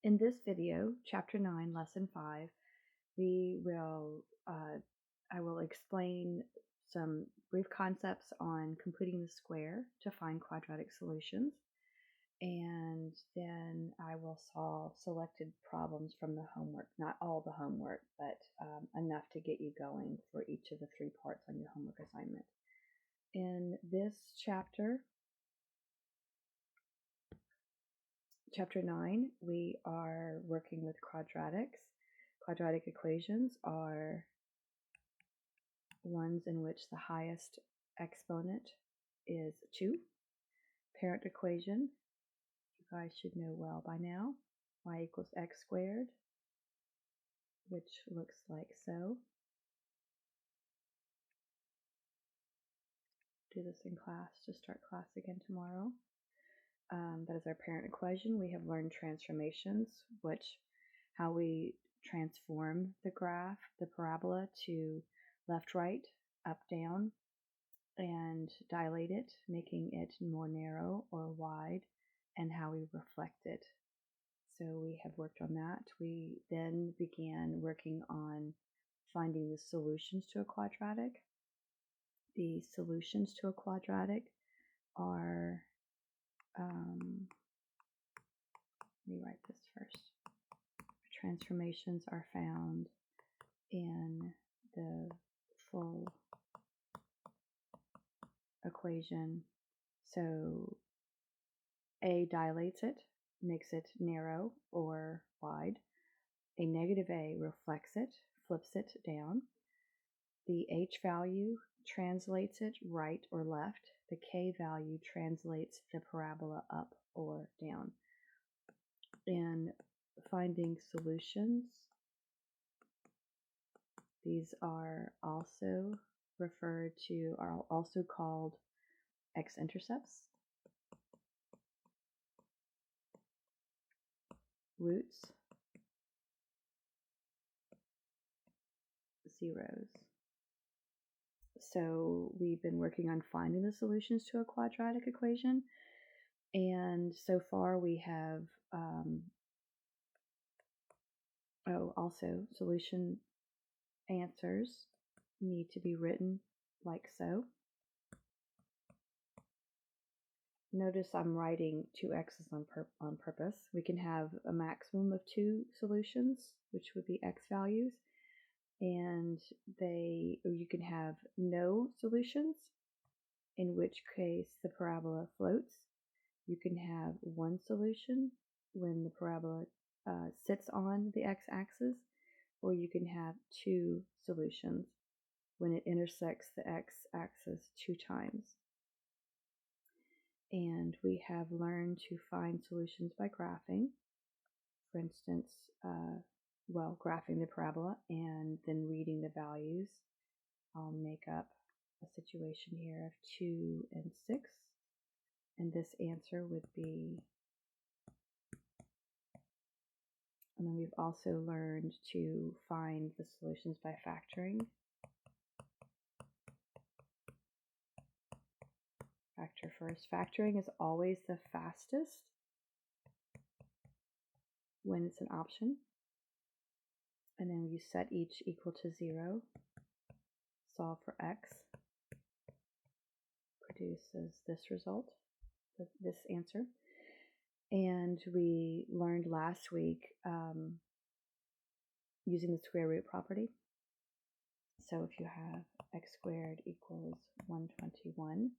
In this video, Chapter 9, Lesson 5, I will explain some brief concepts on completing the square to find quadratic solutions, and then I will solve selected problems from the homework. Not all the homework, but enough to get you going for each of the 3 parts on your homework assignment. In this chapter, Chapter 9, we are working with quadratics. Quadratic equations are ones in which the highest exponent is 2. Parent equation, you guys should know well by now, y equals x squared, which looks like so. Do this in class to start class again tomorrow. That is our parent equation. We have learned transformations, how we transform the graph, the parabola, to left, right, up, down, and dilate it, making it more narrow or wide, and how we reflect it. So we have worked on that. We then began working on finding the solutions to a quadratic. The solutions to a quadratic are, let me write this first. Transformations are found in the full equation. So A dilates it, makes it narrow or wide. A negative A reflects it, flips it down. The H value translates it right or left. The K value translates the parabola up or down. In finding solutions, these are also called x-intercepts, roots, zeros. So we've been working on finding the solutions to a quadratic equation, and so far we have also solution answers need to be written like so. Notice I'm writing 2 x's on purpose. We can have a maximum of 2 solutions, which would be x values, and you can have no solutions, in which case the parabola floats. You can have 1 solution when the parabola sits on the x-axis, or you can have 2 solutions when it intersects the x-axis 2 times. And we have learned to find solutions by graphing. For instance, graphing the parabola and then reading the values. I'll make up a situation here of 2 and 6, and this answer would be. And then we've also learned to find the solutions by factoring. Factor first. Factoring is always the fastest when it's an option. And then you set each equal to 0. Solve for x. Produces this result, this answer. And we learned last week using the square root property. So if you have x squared equals 121,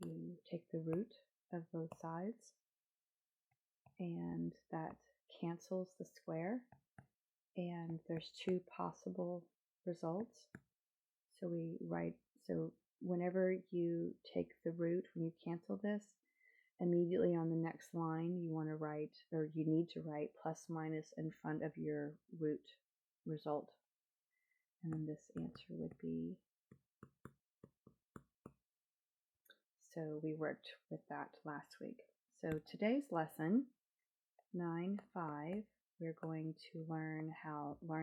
you take the root of both sides, and that cancels the square, and there's 2 possible results. So whenever you take the root, when you cancel this, immediately on the next line you need to write plus minus in front of your root result. And then this answer would be. So we worked with that last week. So today's lesson, 9.5, we're going to learn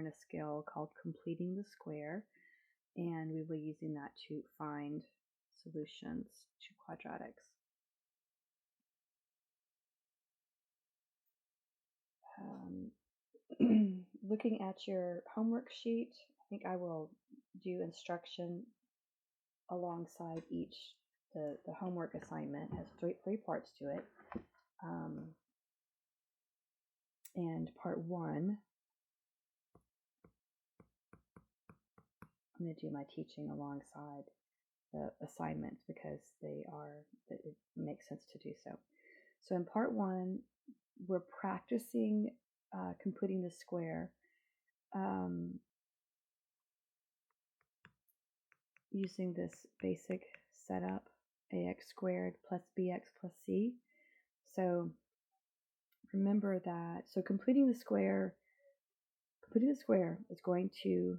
a skill called completing the square, and we will be using that to find solutions to quadratics. looking at your homework sheet, I think I will do instruction alongside each. The homework assignment has three parts to it. And part one, I'm going to do my teaching alongside the assignments because it makes sense to do so. So in part one, we're practicing completing the square using this basic setup, ax squared plus bx plus c. So remember that, so completing the square is going to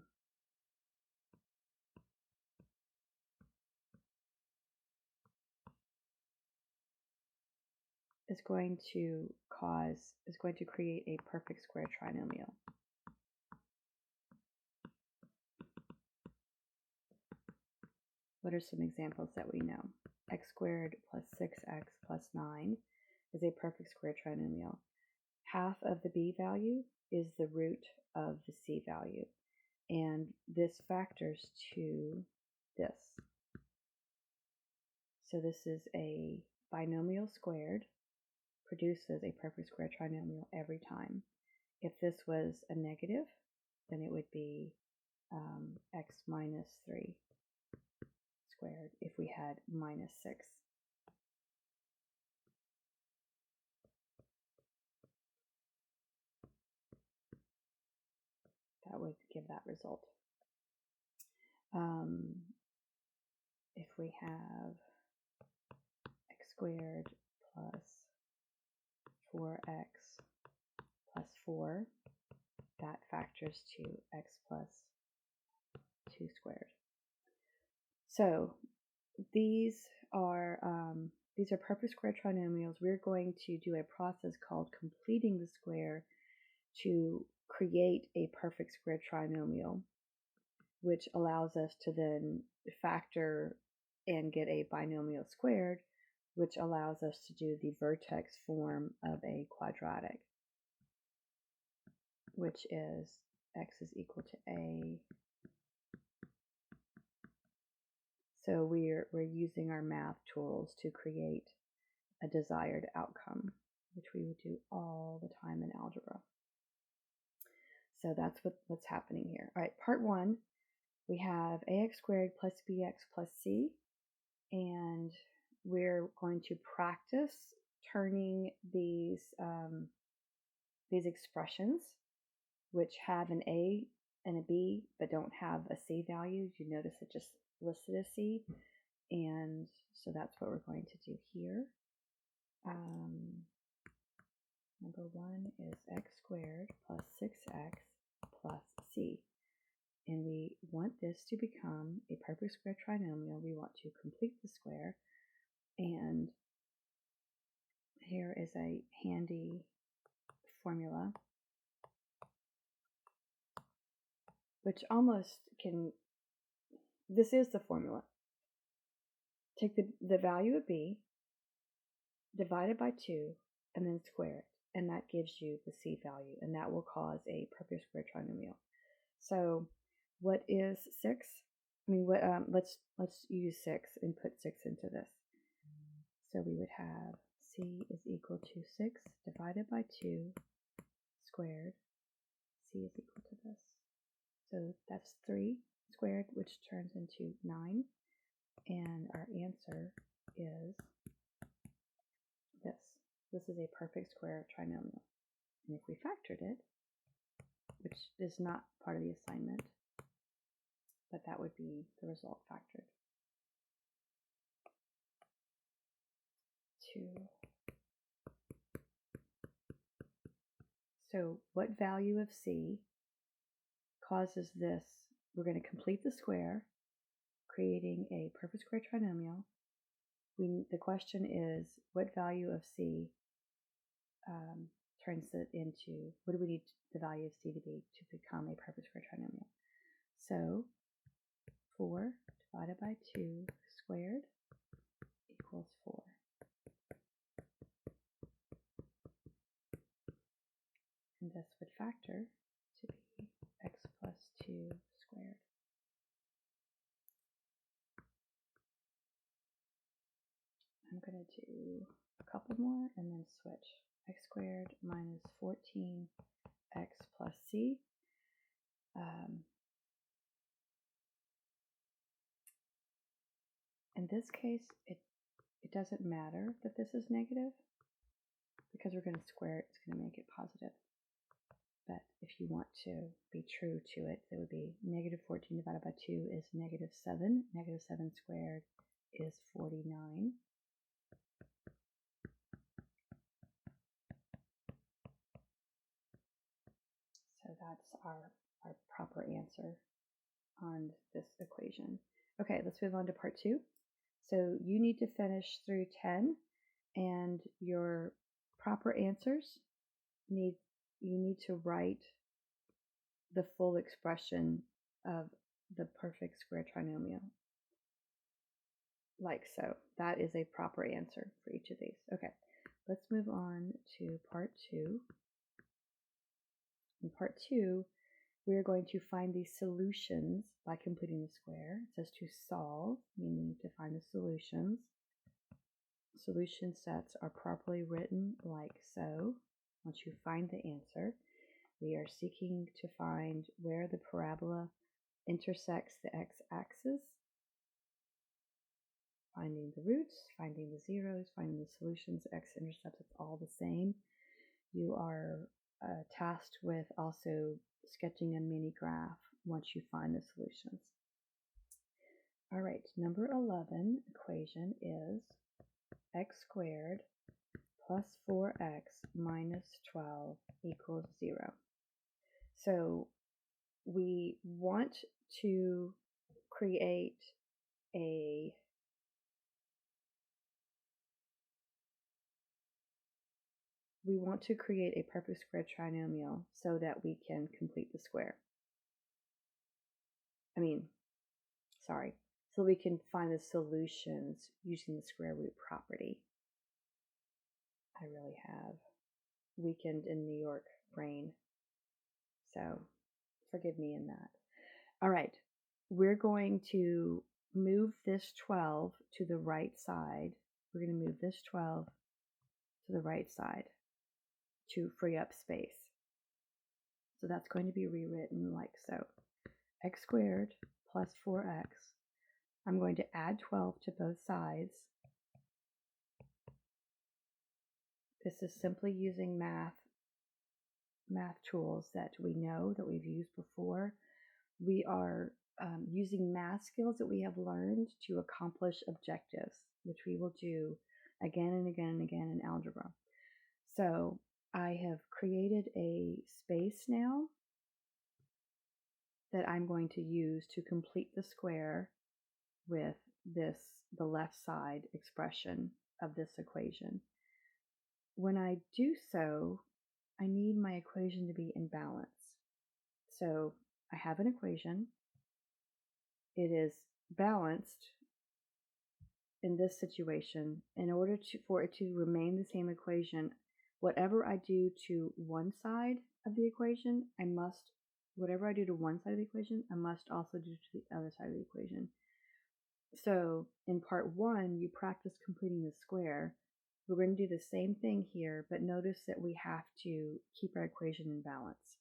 create a perfect square trinomial. What are some examples that we know? X squared plus 6x plus 9 is a perfect square trinomial. Half of the b value is the root of the c value, and this factors to this. So this is a binomial squared, produces a perfect square trinomial every time. If this was a negative, then it would be x minus 3 squared if we had minus 6. That would give that result. If we have x squared plus 4x plus 4, that factors to x plus 2 squared. So these are perfect square trinomials. We're going to do a process called completing the square to create a perfect square trinomial, which allows us to then factor and get a binomial squared, which allows us to do the vertex form of a quadratic, which is x is equal to a. So we're using our math tools to create a desired outcome, which we would do all the time in algebra. So that's what's happening here. All right, part one, we have ax squared plus bx plus c, and we're going to practice turning these expressions, which have an a and a b but don't have a c value. You notice it just listed as c, and so that's what we're going to do here. Number one is x squared plus 6x plus c. And we want this to become a perfect square trinomial. We want to complete the square. And here is a handy formula, which almost can, this is the formula. Take the value of b, divide it by 2, and then square it. And that gives you the c value, and that will cause a perfect square trinomial. So what is 6? I mean, let's use 6 and put 6 into this. So we would have c is equal to 6 divided by 2 squared. C is equal to this. So that's 3 squared, which turns into 9. And our answer is this. This is a perfect square trinomial. And if we factored it, which is not part of the assignment, but that would be the result factored. 2. So what value of c causes this? We're going to complete the square, creating a perfect square trinomial. The question is, what value of c turns it into, what do we need the value of c to be to become a perfect square trinomial? So 4 divided by 2 squared equals 4. and this would factor to be x plus 2 squared. I'm going to do a couple more and then switch. X squared minus 14x plus c. In this case, it doesn't matter that this is negative because we're going to square it. It's going to make it positive. But if you want to be true to it, it would be negative 14 divided by 2 is negative 7. Negative 7 squared is 49. So that's our proper answer on this equation. Okay, let's move on to part 2. So you need to finish through 10, and your proper answers you need to write the full expression of the perfect square trinomial. Like so. That is a proper answer for each of these. Okay, let's move on to part 2. In part 2, we are going to find the solutions by completing the square. It says to solve, meaning to find the solutions. Solution sets are properly written like so. Once you find the answer, we are seeking to find where the parabola intersects the x-axis, finding the roots, finding the zeros, finding the solutions, x-intercepts, it's all the same. You are tasked with also sketching a mini graph once you find the solutions. All right, number 11 equation is x squared plus 4x minus 12 equals 0. So we want to create a perfect square trinomial so that we can complete the square. So we can find the solutions using the square root property. I really have weekend in New York brain, so forgive me in that. All right, we're going to move this 12 to the right side. We're going to move this 12 to the right side to free up space. So that's going to be rewritten like so. X squared plus 4x. I'm going to add 12 to both sides. This is simply using math tools that we know, that we've used before. We are using math skills that we have learned to accomplish objectives, which we will do again and again and again in algebra. So I have created a space now that I'm going to use to complete the square with the left side expression of this equation. When I do so, I need my equation to be in balance. So I have an equation. It is balanced in this situation. In order for it to remain the same equation, whatever I do to one side of the equation, whatever I do to one side of the equation, I must also do to the other side of the equation. So in part 1, you practice completing the square. We're going to do the same thing here, but notice that we have to keep our equation in balance,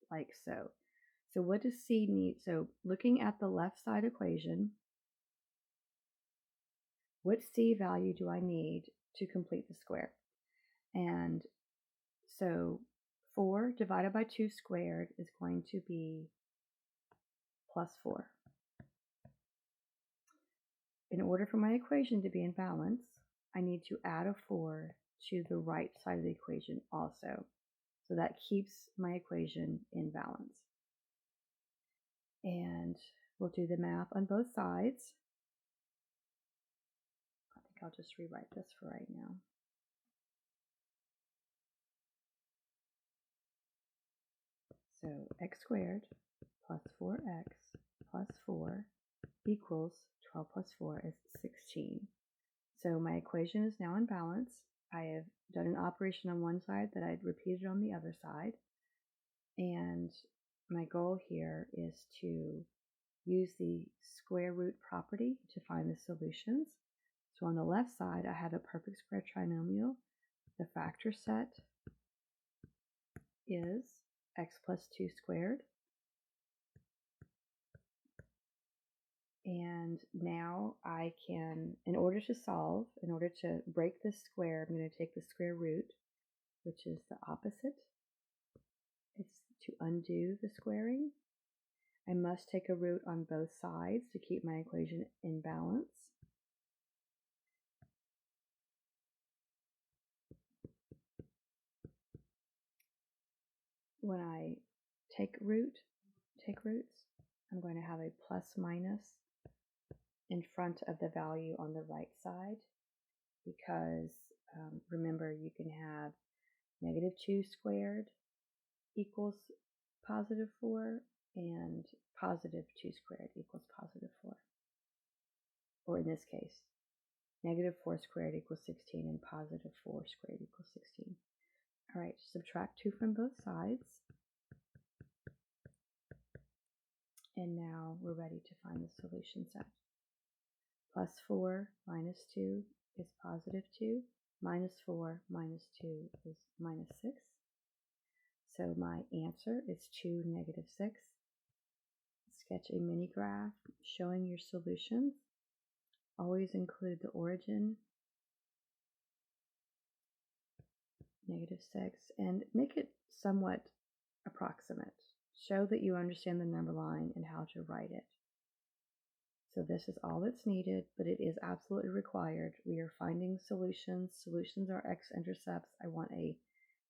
like so. So what does C need? So looking at the left side equation, what C value do I need to complete the square? And so 4 divided by 2 squared is going to be plus 4. In order for my equation to be in balance, I need to add a 4 to the right side of the equation also. So that keeps my equation in balance. And we'll do the math on both sides. I think I'll just rewrite this for right now. So x squared plus 4x plus 4 equals 12 plus 4 is 16. So my equation is now in balance. I have done an operation on one side that I'd repeated on the other side. And my goal here is to use the square root property to find the solutions. So on the left side, I have a perfect square trinomial. The factor set is x plus 2 squared. And now I can, in order to break this square, I'm going to take the square root, which is the opposite. It's to undo the squaring. I must take a root on both sides to keep my equation in balance. When I take roots, I'm going to have a plus minus in front of the value on the right side, because remember, you can have negative 2 squared equals positive 4 and positive 2 squared equals positive 4. Or in this case, negative 4 squared equals 16 and positive 4 squared equals 16. All right, subtract 2 from both sides. And now we're ready to find the solution set. Plus 4 minus 2 is positive 2. Minus 4 minus 2 is minus 6. So my answer is 2, negative 6. Sketch a mini graph showing your solutions. Always include the origin, negative 6, and make it somewhat approximate. Show that you understand the number line and how to write it. So this is all that's needed, but it is absolutely required. We are finding solutions. Solutions are x-intercepts. I want a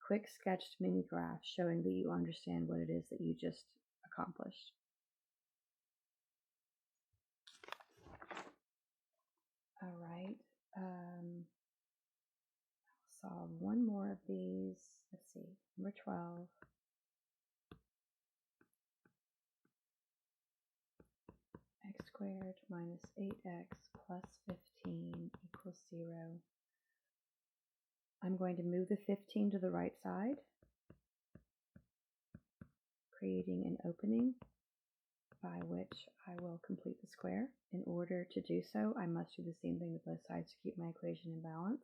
quick sketched mini graph showing that you understand what it is that you just accomplished. All right. I'll solve one more of these. Let's see, number 12. X squared minus 8x plus 15 equals 0. I'm going to move the 15 to the right side, creating an opening by which I will complete the square. In order to do so, I must do the same thing to both sides to keep my equation in balance.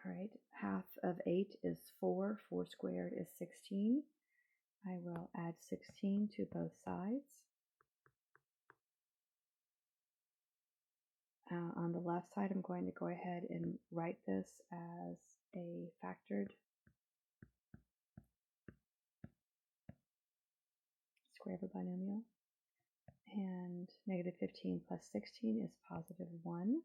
All right, half of 8 is 4. 4 squared is 16. I will add 16 to both sides. On the left side, I'm going to go ahead and write this as a factored square of a binomial. And negative 15 plus 16 is positive 1.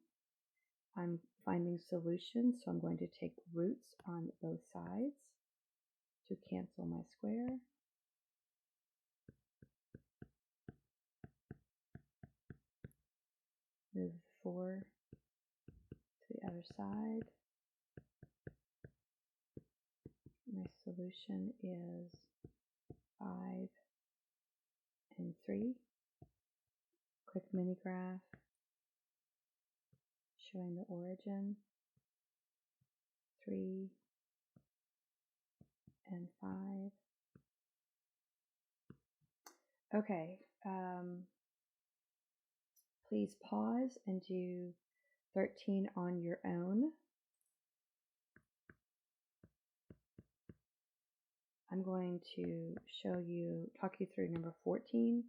I'm finding solutions, so I'm going to take roots on both sides to cancel my square. Move 4 to the other side. My solution is 5 and 3. Quick mini graph showing the origin, 3 and 5. Okay, please pause and do 13 on your own. I'm going to talk you through number 14,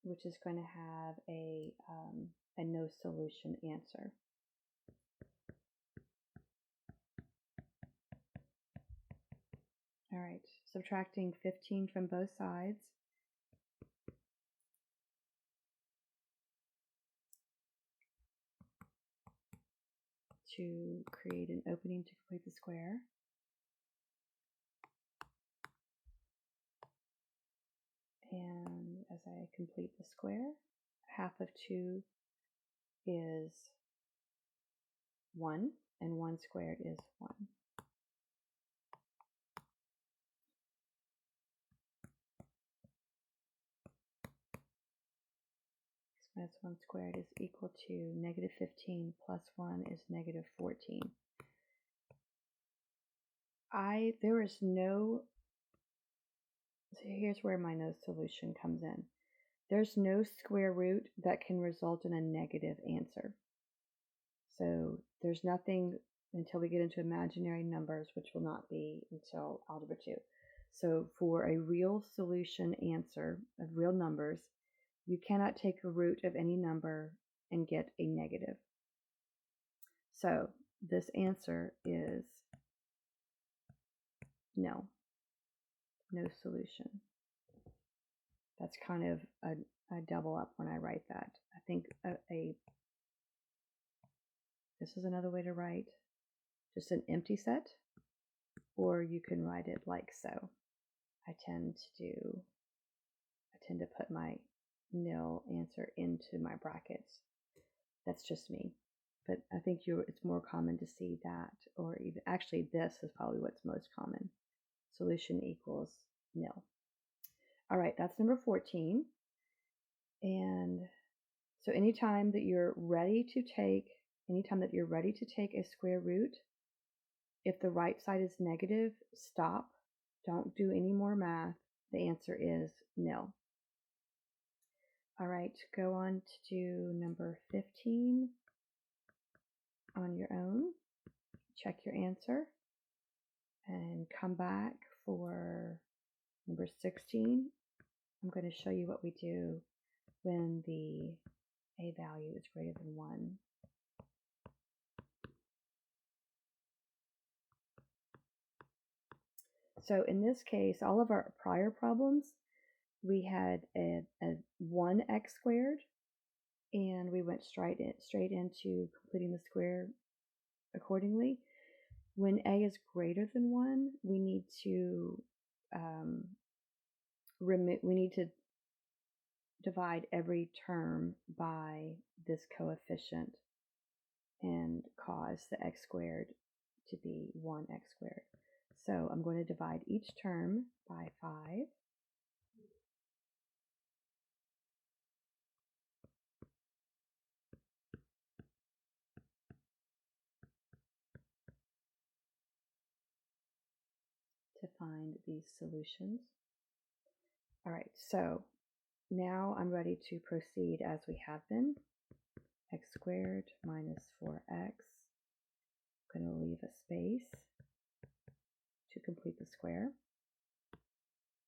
which is going to have a no solution answer. All right, subtracting 15 from both sides. To create an opening to complete the square. And as I complete the square, half of 2 is 1, and 1 squared is 1. minus 1 squared is equal to negative 15 plus 1 is negative 14. There is no, so here's where my no solution comes in. There's no square root that can result in a negative answer. So there's nothing until we get into imaginary numbers, which will not be until Algebra 2. So for a real solution answer of real numbers, you cannot take a root of any number and get a negative. So this answer is no solution. That's kind of a double up when I write that. I think this is another way to write just an empty set, or you can write it like so. I tend to put my nil answer into my brackets. That's just me. But I think it's more common to see that, or even actually this is probably what's most common. Solution equals nil. All right, that's number 14. And so anytime that you're ready to take a square root, if the right side is negative, stop. Don't do any more math. The answer is nil. All right, go on to do number 15 on your own. Check your answer and come back for number 16. I'm going to show you what we do when the a value is greater than 1. So in this case, all of our prior problems, we had a 1x squared, and we went straight into completing the square accordingly. When a is greater than 1, we need to divide every term by this coefficient and cause the x squared to be 1x squared. So I'm going to divide each term by 5. To find these solutions. All right, so now I'm ready to proceed as we have been. X squared minus 4x. I'm going to leave a space to complete the square.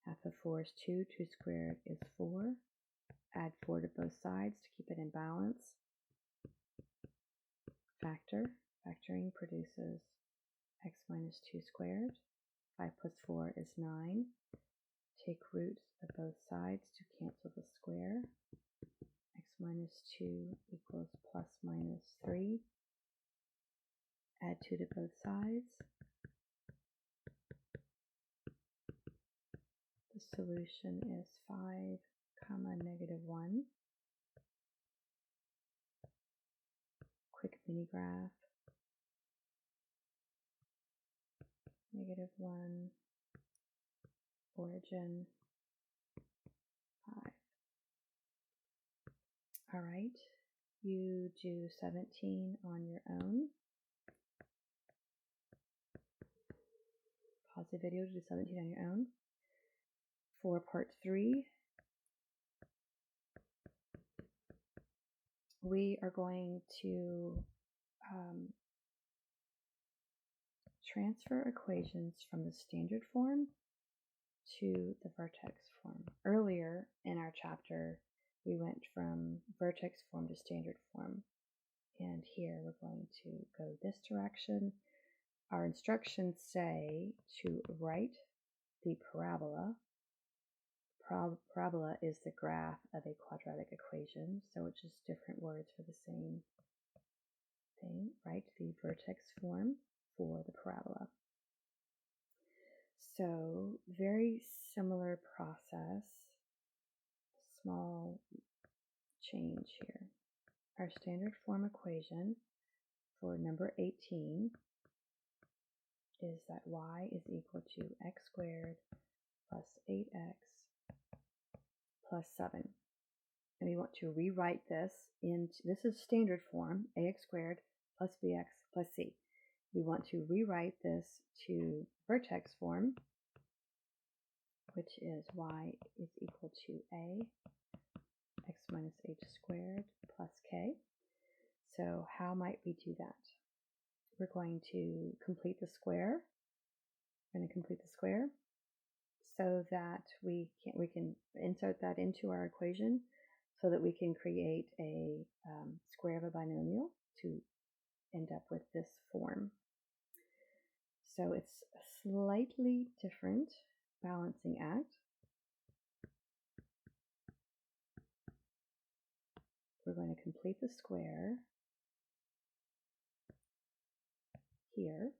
Half of 4 is 2. 2 squared is 4. Add 4 to both sides to keep it in balance. Factor. Factoring produces x minus 2 squared. 5 plus 4 is 9. Take roots of both sides to cancel the square. X minus 2 equals plus minus 3. Add 2 to both sides. The solution is 5, negative 1. Quick mini graph. Negative 1. Origin 5. All right, you do 17 on your own. Pause the video to do 17 on your own. For part 3, we are going to transfer equations from the standard form to the vertex form. Earlier in our chapter, we went from vertex form to standard form, and here we're going to go this direction. Our instructions say to write the parabola. Parabola is the graph of a quadratic equation, so it's just different words for the same thing. Write the vertex form for the parabola. So very similar process, small change here. Our standard form equation for number 18 is that y is equal to x squared plus 8x plus 7. and we want to rewrite this into, this is standard form, ax squared plus bx plus c. We want to rewrite this to vertex form, which is y is equal to a x minus h squared plus k. So how might we do that? We're going to complete the square. We're going to complete the square so that we can insert that into our equation so that we can create a square of a binomial to end up with this form. So it's a slightly different balancing act. We're going to complete the square here.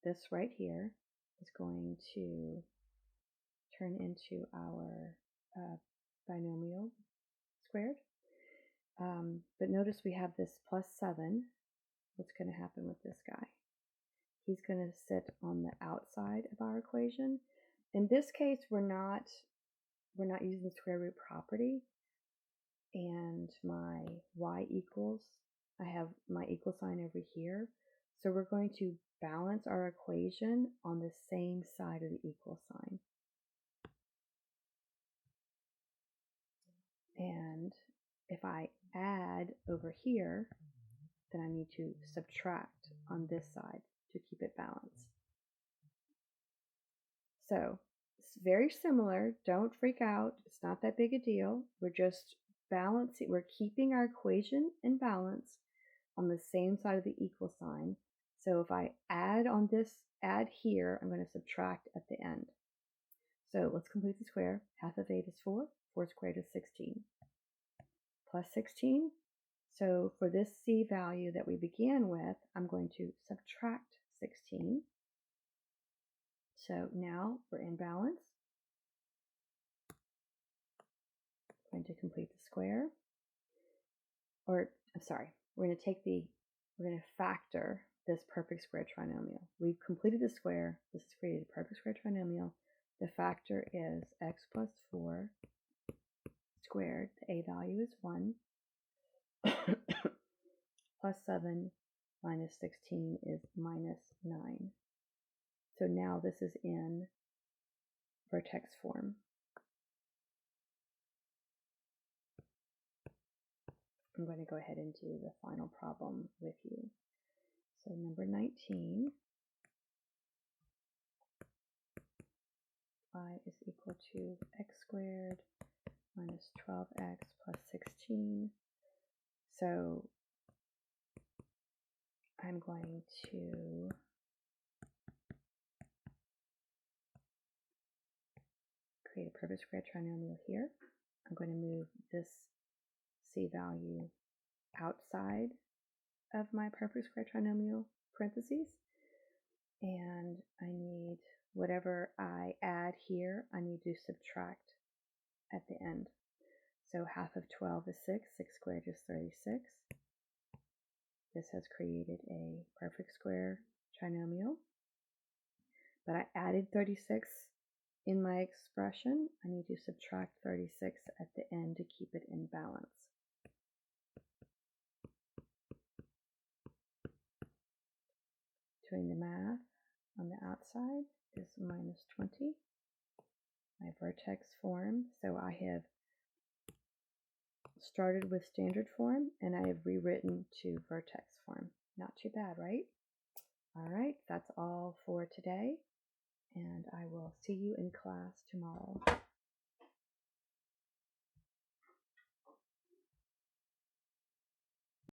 This right here is going to turn into our binomial squared. But notice we have this plus 7. What's going to happen with this guy? He's going to sit on the outside of our equation. In this case, we're not using the square root property, and my y equals, I have my equal sign over here. So we're going to balance our equation on the same side of the equal sign. And if I add over here, then I need to subtract on this side to keep it balanced. So it's very similar. Don't freak out. It's not that big a deal. We're just balancing. We're keeping our equation in balance on the same side of the equal sign. So if I add on this, add here, I'm going to subtract at the end. So let's complete the square. Half of 8 is 4. 4 squared is 16. Plus 16. So for this c value that we began with, I'm going to subtract 16. So now we're in balance. I'm going to complete the square. Or, I'm sorry, we're going to factor this perfect square trinomial. We've completed the square. This has created a perfect square trinomial. The factor is x plus 4 squared. The a value is 1. Plus 7 minus 16 is minus 9. So now this is in vertex form. I'm going to go ahead and do the final problem with you. So number 19, y is equal to x squared minus 12x plus 16. So I'm going to create a perfect square trinomial here. I'm going to move this c value outside of my perfect square trinomial parentheses, and I need whatever I add here, I need to subtract at the end. So half of 12 is 6, 6 squared is 36. This has created a perfect square trinomial, but I added 36 in my expression. I need to subtract 36 at the end to keep it in balance. Doing the math on the outside is minus 20. My vertex form, so I have started with standard form and I have rewritten to vertex form. Not too bad, right? All right, that's all for today, and I will see you in class tomorrow.